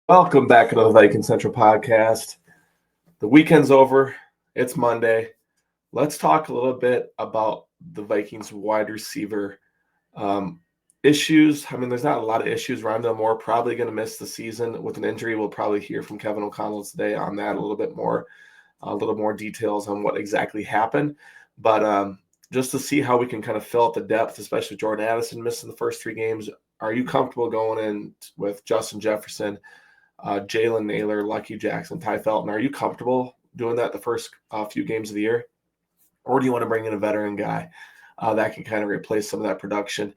Welcome back to the Viking Central podcast. The weekend's over. It's Monday. Let's talk a little bit about the Vikings wide receiver um, issues. I mean, there's not a lot of issues. Rondale Moore probably going to miss the season with an injury. We'll probably hear from Kevin O'Connell today on that a little more details on what exactly happened. But just to see how we can kind of fill out the depth, especially Jordan Addison missing the first 3 games. Are you comfortable going in with Justin Jefferson, Jalen Naylor, Lucky Jackson, Ty Felton? Are you comfortable doing that the first few games of the year? Or do you want to bring in a veteran guy that can kind of replace some of that production,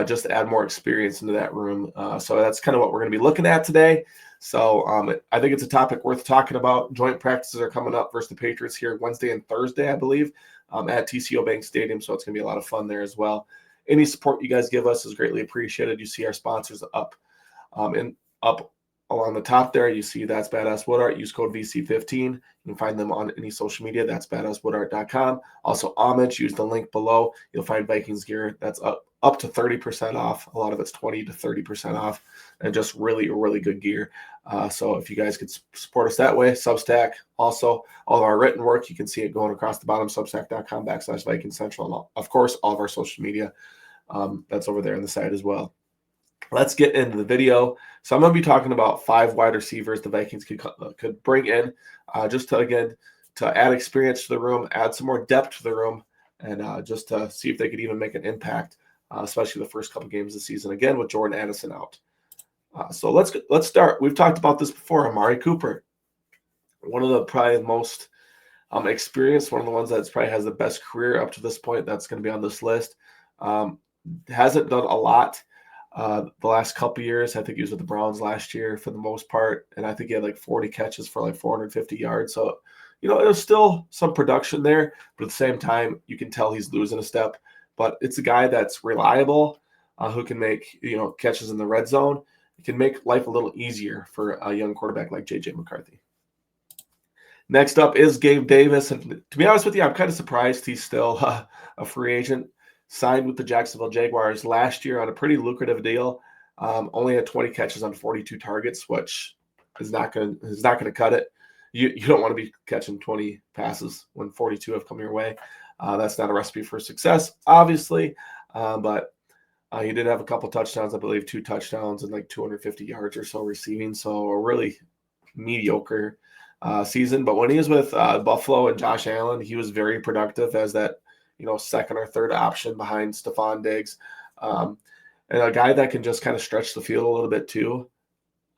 just to add more experience into that room? So that's kind of what we're going to be looking at today. So I think it's a topic worth talking about. Joint practices are coming up versus the Patriots here Wednesday and Thursday, I believe, at TCO Bank Stadium. So it's going to be a lot of fun there as well. Any support you guys give us is greatly appreciated. You see our sponsors up along the top there. You see That's Badass Wood Art. Use code VC15. You can find them on any social media. That's badasswoodart.com. Also, Homage. Use the link below. You'll find Vikings gear that's up to 30% off. A lot of it's 20 to 30% off, and just really, really good gear. So if you guys could support us that way, Substack. Also, all of our written work, you can see it going across the bottom, substack.com/Viking Central. And of course, all of our social media. That's over there on the side as well. Let's get into the video. So I'm going to be talking about 5 wide receivers the Vikings could bring in, just to add experience to the room, add some more depth to the room, and just to see if they could even make an impact, especially the first couple games of the season. Again, with Jordan Addison out. So let's start. We've talked about this before. Amari Cooper, one of the probably most experienced, one of the ones that's probably has the best career up to this point. That's going to be on this list. Hasn't done a lot. The last couple years. I think he was with the Browns last year for the most part, and I think he had like 40 catches for like 450 yards. So, there's still some production there, but at the same time, you can tell he's losing a step. But it's a guy that's reliable, who can make catches in the red zone. It can make life a little easier for a young quarterback like J.J. McCarthy. Next up is Gabe Davis, and to be honest with you, I'm kind of surprised he's still a free agent. Signed with the Jacksonville Jaguars last year on a pretty lucrative deal. Only had 20 catches on 42 targets, which is not going to cut it. You don't want to be catching 20 passes when 42 have come your way. That's not a recipe for success, obviously. But he did have a couple touchdowns, I believe 2 touchdowns and like 250 yards or so receiving. So a really mediocre season. But when he was with Buffalo and Josh Allen, he was very productive as that second or third option behind Stephon Diggs, and a guy that can just kind of stretch the field a little bit too.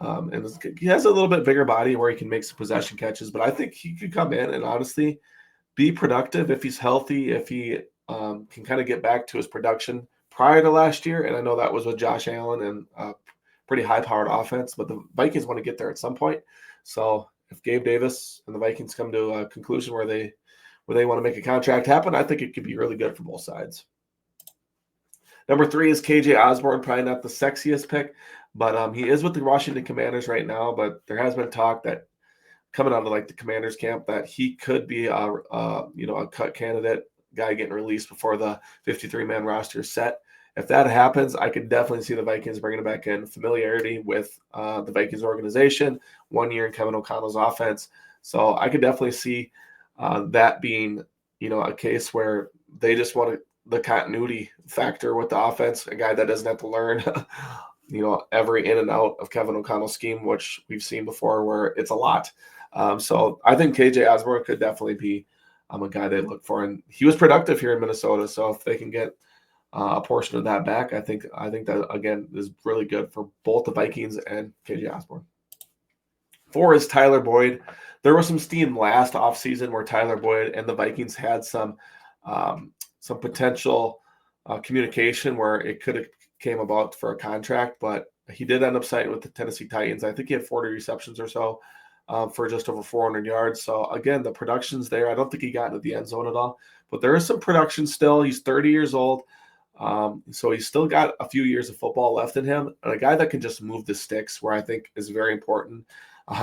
And he has a little bit bigger body where he can make some possession catches, but I think he could come in and honestly be productive if he's healthy, if he can kind of get back to his production prior to last year. And I know that was with Josh Allen and a pretty high-powered offense, but the Vikings want to get there at some point. So if Gabe Davis and the Vikings come to a conclusion where they want to make a contract happen, I think it could be really good for both sides. Number 3 is KJ Osborne, probably not the sexiest pick, but he is with the Washington Commanders right now. But there has been talk that coming out of like the Commanders camp that he could be a cut candidate, guy getting released before the 53-man roster is set. If that happens, I could definitely see the Vikings bringing it back in. Familiarity with the Vikings organization, 1 year in Kevin O'Connell's offense. So I could definitely see that being, a case where they just want the continuity factor with the offense, a guy that doesn't have to learn, every in and out of Kevin O'Connell's scheme, which we've seen before where it's a lot. So I think KJ Osborne could definitely be a guy they look for. And he was productive here in Minnesota. So if they can get a portion of that back, I think that, again, is really good for both the Vikings and KJ Osborne. 4 is Tyler Boyd. There was some steam last offseason where Tyler Boyd and the Vikings had some potential communication where it could have came about for a contract, but he did end up signing with the Tennessee Titans. I think he had 40 receptions or so for just over 400 yards. So, again, the production's there. I don't think he got into the end zone at all, but there is some production still. He's 30 years old, so he's still got a few years of football left in him, and a guy that can just move the sticks, where I think is very important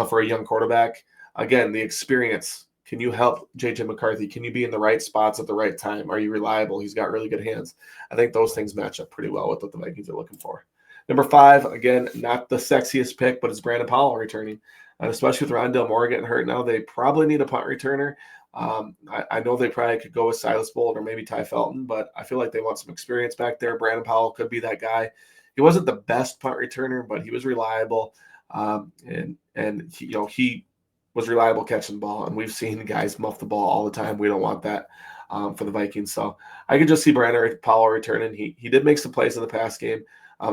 for a young quarterback. Again, the experience. Can you help J.J. McCarthy? Can you be in the right spots at the right time? Are you reliable? He's got really good hands. I think those things match up pretty well with what the Vikings are looking for. Number 5, again, not the sexiest pick, but it's Brandon Powell returning. And especially with Rondale Moore getting hurt now, they probably need a punt returner. I know they probably could go with Silas Bold or maybe Ty Felton, but I feel like they want some experience back there. Brandon Powell could be that guy. He wasn't the best punt returner, but he was reliable. And he was reliable catching the ball. And we've seen guys muff the ball all the time. We don't want that for the Vikings. So I could just see Brandon Powell returning. He did make some plays in the pass game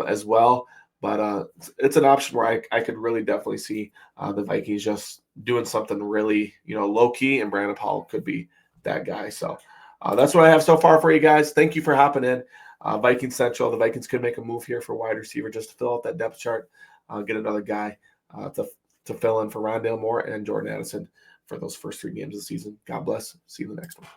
as well. But it's an option where I could really definitely see the Vikings just doing something really, low key, and Brandon Powell could be that guy. So that's what I have so far for you guys. Thank you for hopping in. Vikings Central. The Vikings could make a move here for wide receiver just to fill out that depth chart, get another guy to fill in for Rondale Moore and Jordan Addison for those first 3 games of the season. God bless. See you in the next one.